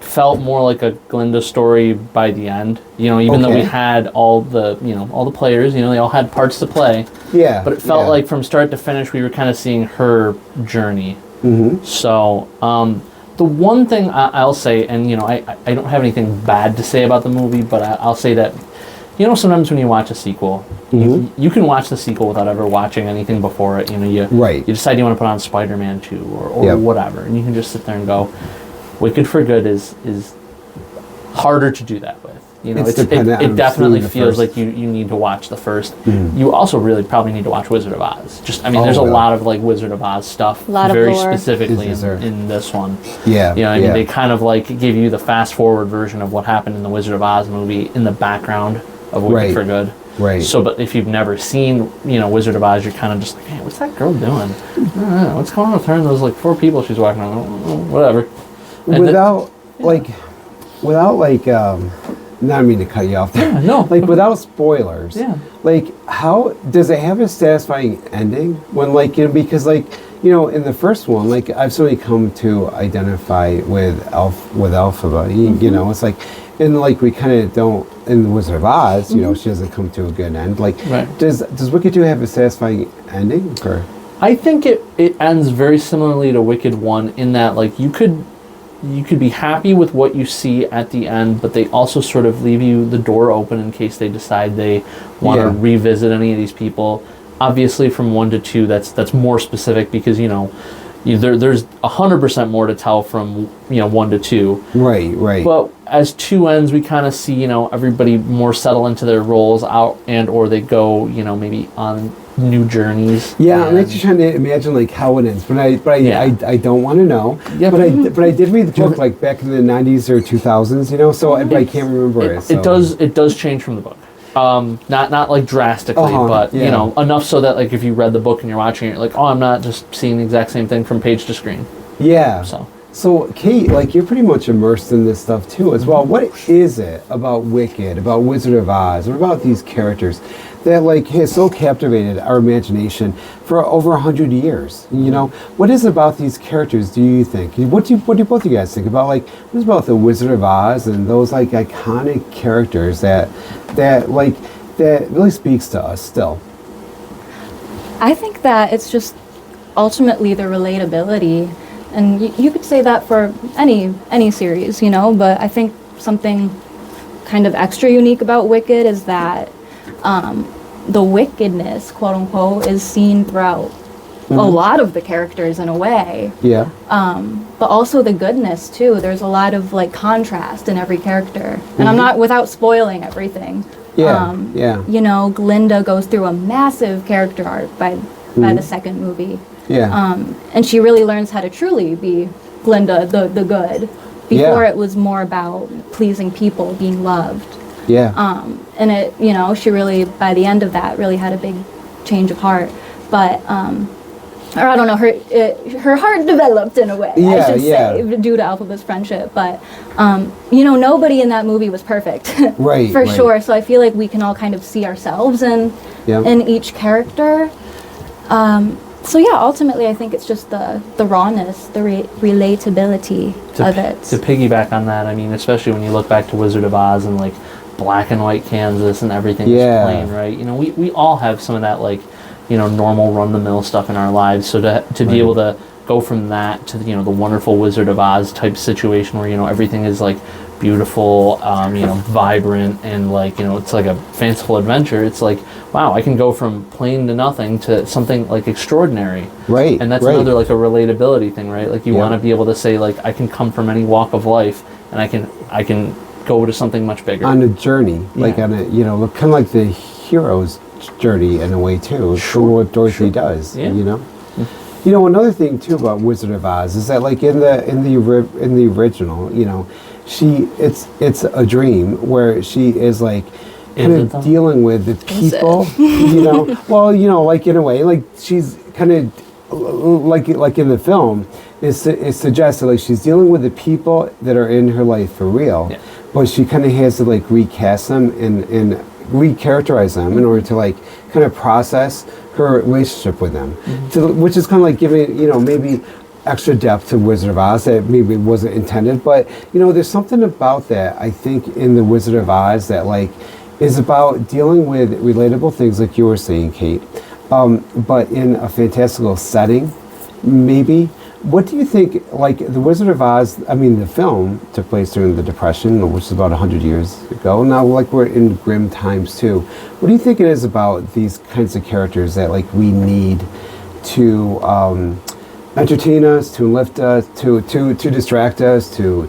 felt more like a Glinda story by the end. Even though we had all the players, they all had parts to play. Yeah. But it felt like from start to finish, we were kind of seeing her journey. Mm-hmm. So, the one thing I'll say, and I don't have anything bad to say about the movie, but I'll say that, sometimes when you watch a sequel, you can watch the sequel without ever watching anything before it. You decide you want to put on Spider-Man 2 or whatever, and you can just sit there and go, Wicked for Good is harder to do that with. It definitely feels like you need to watch the first. You also really probably need to watch Wizard of Oz. There's a lot of Wizard of Oz stuff very specifically in this one. They kind of give you the fast forward version of what happened in the Wizard of Oz movie in the background of Wicked for Good. Right. So, but if you've never seen, Wizard of Oz, you're kind of just like, hey, what's that girl doing? I don't know, what's going on with her and those 4 people she's walking on? Whatever. And not I mean to cut you off there. No. Without spoilers. Yeah. How does it have a satisfying ending when because in the first one, I've certainly come to identify with Elphaba. It's and we kind of don't in the Wizard of Oz, she doesn't come to a good end. Does Wicked 2 have a satisfying ending? Or? I think it ends very similarly to Wicked 1 in that you could be happy with what you see at the end, but they also sort of leave you the door open in case they decide they want to revisit any of these people. Obviously, from 1 to 2, that's more specific because there's 100% more to tell from 1 to 2. Right. But as 2 ends, we kind of see everybody more settle into their roles out, and or they go maybe on new journeys. Yeah, I'm actually trying to imagine how it ends, but I don't want to know. Yeah, but I did read the book back in the 90s or 2000s, so I can't remember it. So. It does change from the book. Not drastically, but enough so that if you read the book and you're watching it, you're like, oh, I'm not just seeing the exact same thing from page to screen. Yeah. So Cait, you're pretty much immersed in this stuff too as well. What is it about Wicked, about Wizard of Oz, or about these characters that has so captivated our imagination for over 100 years? What is it about these characters, do you think? What do both of you guys think about what is about the Wizard of Oz and those iconic characters that really speaks to us still? I think that it's just ultimately the relatability, and you could say that for any series, but I think something kind of extra unique about Wicked is that the wickedness, quote unquote, is seen throughout a lot of the characters in a way. Yeah. But also the goodness too. There's a lot of contrast in every character, and I'm not without spoiling everything. Yeah. Glinda goes through a massive character arc by the second movie. Yeah. And she really learns how to truly be Glinda, the good. Before it was more about pleasing people, being loved. Yeah. And it, she really, by the end of that, really had a big change of heart. But, or I don't know, her heart developed in a way, I should say, due to Elphaba's friendship. But, nobody in that movie was perfect. Right. For sure. So I feel like we can all kind of see ourselves in each character. So ultimately I think it's just the rawness, the relatability of it. To piggyback on that, I mean, especially when you look back to Wizard of Oz and black and white Kansas and everything is plain, right? We all have some of that normal run-the-mill stuff in our lives. So to be able to go from that to the wonderful Wizard of Oz type situation where everything is like beautiful, vibrant, and like it's like a fanciful adventure. It's like, wow, I can go from plain to nothing to something like extraordinary. Right. And that's another like a relatability thing, right? Like you want to be able to say like I can come from any walk of life and I can go to something much bigger. On a journey, like on a kind of like the hero's journey in a way too. Sure. What Dorothy does. Yeah. Another thing too about Wizard of Oz is that like in the original, it's a dream where she is like kind of dealing with the people, like in a way, like she's kind of like in the film, it suggests that like she's dealing with the people that are in her life for real, but she kind of has to like recast them and recharacterize them in order to like kind of process her relationship with them, which is kind of like giving maybe extra depth to Wizard of Oz that maybe wasn't intended, but there's something about that I think in the Wizard of Oz that like is about dealing with relatable things like you were saying, Cait, but in a fantastical setting, maybe. What do you think, like the Wizard of Oz, the film took place during the Depression, which is about 100 years ago. Now, like we're in grim times too. What do you think it is about these kinds of characters that like we need to entertain us, to lift us, to distract us, to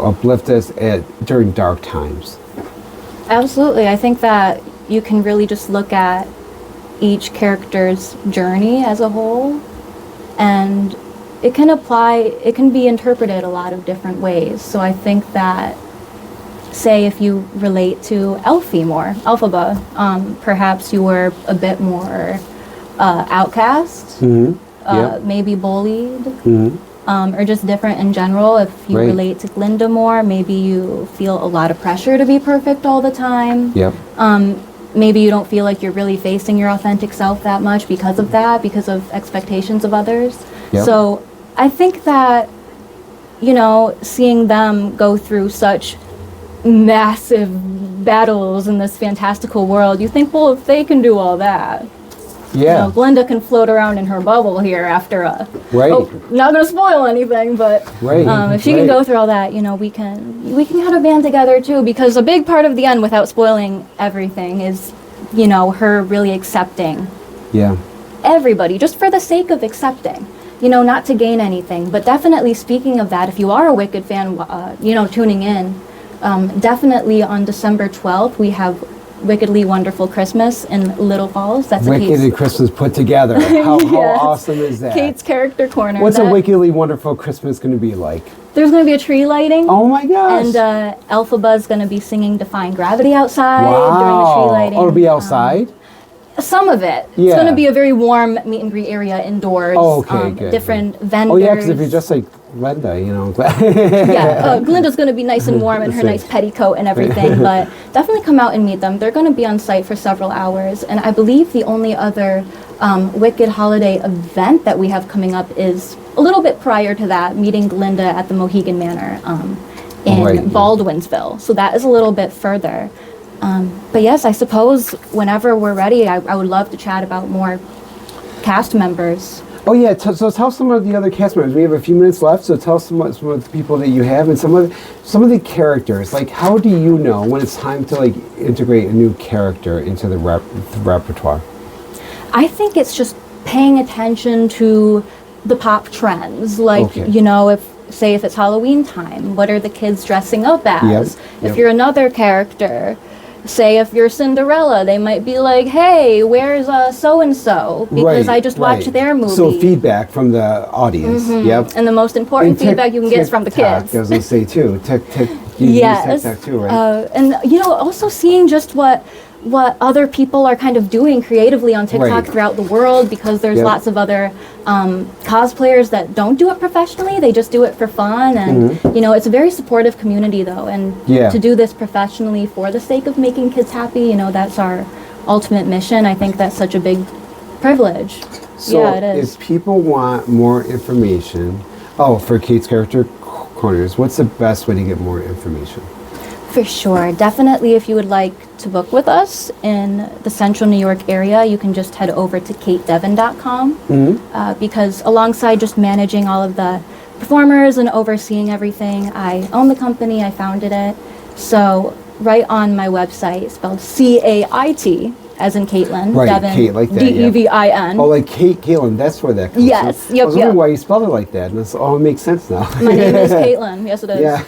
uplift us during dark times? Absolutely. I think that you can really just look at each character's journey as a whole, and it can be interpreted a lot of different ways. So I think that, say if you relate to Elphaba, perhaps you were a bit more outcast, maybe bullied, or just different in general. If you relate to Glinda more, maybe you feel a lot of pressure to be perfect all the time. Maybe you don't feel like you're really facing your authentic self that much because of expectations of others. So I think that, seeing them go through such massive battles in this fantastical world, you think, well, if they can do all that, Glinda can float around in her bubble here after not gonna spoil anything, but if she can go through all that, we can kind of band together too, because a big part of the end, without spoiling everything, is her really accepting everybody just for the sake of accepting, not to gain anything. But definitely, speaking of that, if you are a Wicked fan, tuning in, definitely on December 12th we have Wickedly Wonderful Christmas in Little Falls. That's Wicked and Christmas put together. How awesome is that? Cait's character corner. What's a Wickedly Wonderful Christmas going to be like? There's going to be a tree lighting. Oh my gosh. And Elphaba's going to be singing Defying Gravity outside during the tree lighting. Oh, it'll be outside? Some of it. Yeah. It's going to be a very warm meet and greet area indoors. Oh, okay, good. Different vendors. Oh yeah, because if you're just like Glinda, Glinda's going to be nice and warm in her nice petticoat and everything, but definitely come out and meet them. They're going to be on site for several hours, and I believe the only other Wicked holiday event that we have coming up is a little bit prior to that, meeting Glinda at the Mohegan Manor in Baldwinsville. So that is a little bit further. But yes, I suppose whenever we're ready, I would love to chat about more cast members. Oh yeah, so tell some of the other cast members. We have a few minutes left, so tell some of the people that you have and some of the characters. Like, how do you know when it's time to like integrate a new character into the repertoire? I think it's just paying attention to the pop trends. Like, if it's Halloween time, what are the kids dressing up as? If you're another character, say if you're Cinderella, they might be like, hey, where's so-and-so? Because I just watched their movie. So feedback from the audience. And the most important feedback you can get is from the kids. I was going to say too. Yes. TikTok too, right? And also seeing just what other people are kind of doing creatively on TikTok throughout the world, because there's lots of other cosplayers that don't do it professionally. They just do it for fun, and it's a very supportive community though, and to do this professionally for the sake of making kids happy, that's our ultimate mission. I think that's such a big privilege. So it is. If people want more information, for Cait's character corners, what's the best way to get more information? For sure. Definitely, if you would like to book with us in the central New York area, you can just head over to caitdevin.com because alongside just managing all of the performers and overseeing everything, I own the company, I founded it. So right on my website, spelled C-A-I-T, as in Caitlin. Right, Devin, Cait, like that, D-E-V-I-N. Oh, like Caitlin, that's where that comes Yes, from. yep, I was wondering why you spelled it like that, and it makes sense now. My name is Caitlin. Yes, it is. Yeah.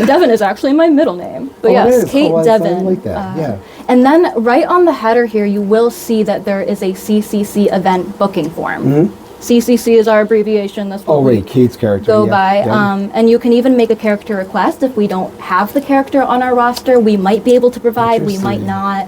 Devin is actually my middle name. But yes, Cait Devin. I like that, yeah. And then right on the header here, you will see that there is a CCC event booking form. CCC is our abbreviation. That's what we Cait's character. go by. And you can even make a character request. If we don't have the character on our roster, we might be able to provide, we might not.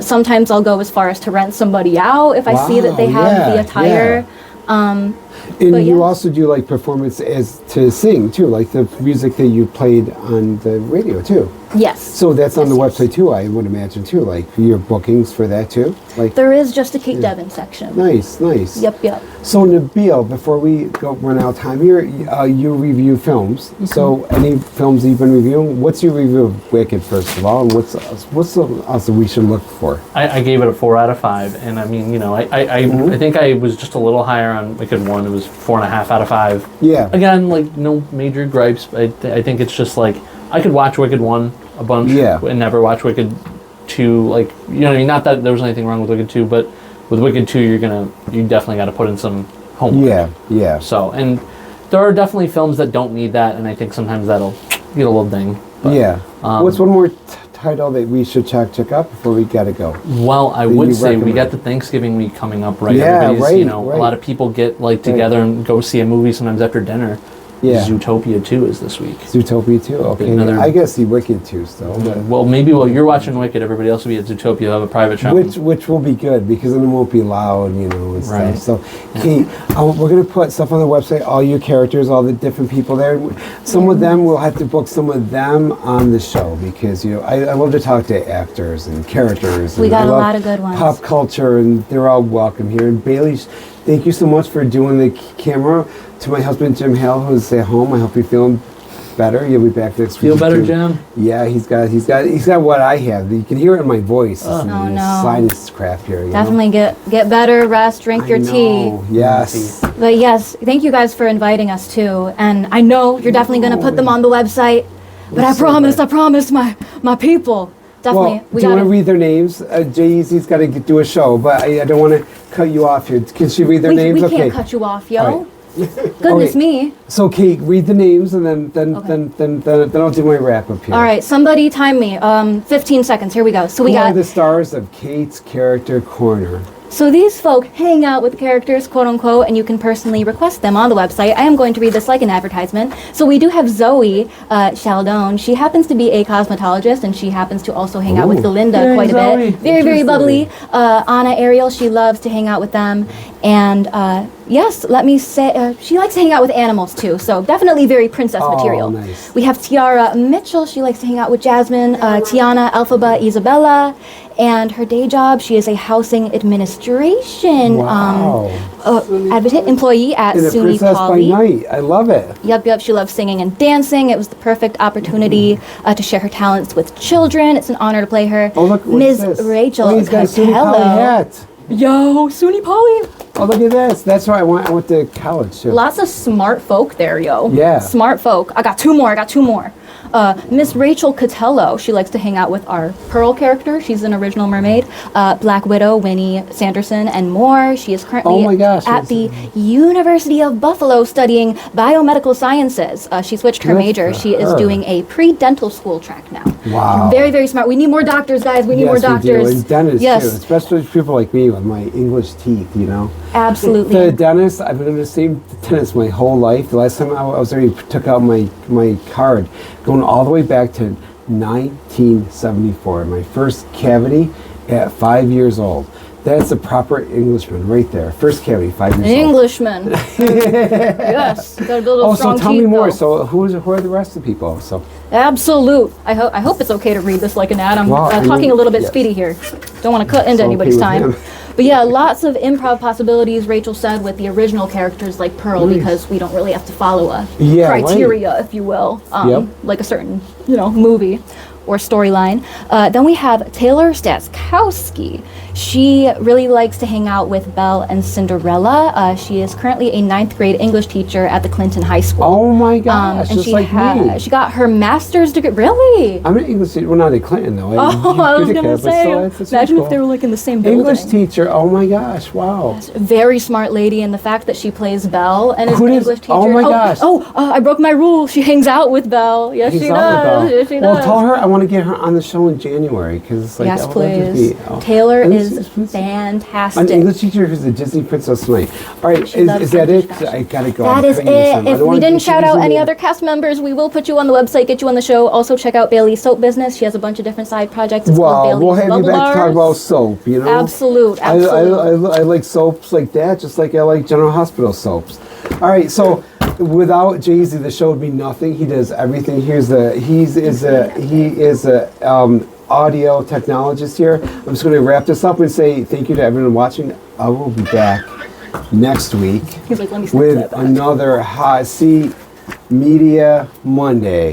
Sometimes I'll go as far as to rent somebody out if I see that they have the attire. And you also do like performance as to sing too, like the music that you played on the radio too. Yes. So that's on the website too, I would imagine too, like your bookings for that too? Like there is just a Cait Devin section. Nice, nice. Yep, yep. So Nabil, before we run out of time here, you review films. So any films that you've been reviewing, what's your review of Wicked first of all, and what's else that we should look for? I gave it a 4 out of 5, and I mean, you know, I think I was just a little higher on Wicked 1. It was 4.5 out of 5. Yeah. Again, like no major gripes. I think it's just like I could watch Wicked 1 a bunch and never watch Wicked 2. Like, you know what I mean? Not that there was anything wrong with Wicked 2, but with Wicked 2, you definitely got to put in some homework. Yeah, yeah. So, and there are definitely films that don't need that, and I think sometimes that'll get a little ding. But, yeah. What's one more title that we should check out before we gotta go? Well, I would say we got the Thanksgiving week coming up, right? Yeah, right. You know, a lot of people get like together and go see a movie sometimes after dinner. Yeah. Zootopia 2 is this week. Zootopia 2, okay. I gotta see Wicked 2 still. Well, maybe while you're watching Wicked, everybody else will be at Zootopia. They'll have a private showing. Which will be good because then it won't be loud, you know, and right. stuff. So, Cait, we're gonna put stuff on the website, all your characters, all the different people there. Some of them, we'll have to book some of them on the show because, you know, I love to talk to actors and characters. We and got a lot of good ones. Pop culture, and they're all welcome here. And Bailey, thank you so much for doing the camera. To my husband, Jim Hale, who's at home, I hope you're feeling better. You'll be back next week. Feel better, Jim? Yeah, he's got what I have. You can hear it in my voice. Oh no. Sinus crap here. Definitely get better, rest, drink your tea. Yes. But yes, thank you guys for inviting us too. And I know you're definitely going to put them on the website. But I promised my people. Definitely. Well, do you want to read their names? Jay-Eazy's got to do a show, but I don't want to cut you off here. Can she read their names? We can't cut you off, yo. Goodness me. So Cait, read the names and then I'll do my wrap up here. All right, somebody time me. 15 seconds. Here we go. So we Who got are the stars of Cait's Character Corner. So these folk hang out with characters, quote unquote, and you can personally request them on the website. I am going to read this like an advertisement. So we do have Zoe Chaldone. She happens to be a cosmetologist, and she happens to also hang out with Belinda quite a bit. Very, very bubbly. Anna Ariel, she loves to hang out with them. And yes, let me say, she likes to hang out with animals too. So definitely very princess material. Nice. We have Tiara Mitchell. She likes to hang out with Jasmine, Tiana, Elphaba, Isabella. And her day job, she is a housing administration advocate employee at and SUNY Princess Poly. by Night. I love it. Yep. She loves singing and dancing. It was the perfect opportunity to share her talents with children. It's an honor to play her. Oh, look, Ms. this? Rachel He's got a SUNY Poly hat. Yo, SUNY Poly. Oh, look at this. That's why I went to college too. Lots of smart folk there, yo. Yeah. Smart folk. I got two more. Miss Rachel Cotello, she likes to hang out with our Pearl character. She's an original mermaid. Black Widow, Winnie Sanderson, and more. She is currently at the University of Buffalo studying biomedical sciences. She switched her major. She is doing a pre-dental school track now. Wow. Very, very smart. We need more doctors, guys. We need more doctors. We do. And dentists too, especially people like me with my English teeth, you know. Absolutely. The dentist, I've been in the same dentist my whole life. The last time I was there, he took out my card, going all the way back to 1974. My first cavity at 5 years old. That's a proper Englishman right there. First cavity, 5 years old. Englishman. Yes. Gotta build a strong so tell me teeth, more. though. So who are the rest of the people? So Absolute. I hope it's okay to read this like an ad. I'm Well, talking a little bit speedy here. Don't want to cut into anybody's time. But yeah, lots of improv possibilities, Rachel said, with the original characters like Pearl, because we don't really have to follow a criteria, if you will, like a certain, movie or storyline. Then we have Taylor Staskowski. She really likes to hang out with Belle and Cinderella. She is currently a 9th grade English teacher at the Clinton High School. Oh my gosh, and just like me. She got her master's degree. Really? I'm an English teacher. Well, not at Clinton though. I was going to say, imagine if they were like in the same building. English teacher. Oh my gosh, wow. Yes, very smart lady, and the fact that she plays Belle and is an English teacher. Oh my gosh. I broke my rule. She hangs out with Belle. Yes, she does. Yes, she does. Well, tell her I want to get her on the show in January because like yes, please. Taylor is fantastic. An English teacher who's a Disney princess tonight. All right, is that it? I gotta go. That is it. If we didn't shout out any other cast members, we will put you on the website, get you on the show. Also check out Bailey's soap business. She has a bunch of different side projects. It's called Bailey's we'll have Bubble you back to talk Bars. about soap. Absolute. I like soaps like that, just like I like General Hospital soaps. All right, so without Jay-Z, the show would be nothing. He does everything. He is a audio technologist here. I'm just going to wrap this up and say thank you to everyone watching. I will be back next week with another Hot Seat Media Monday.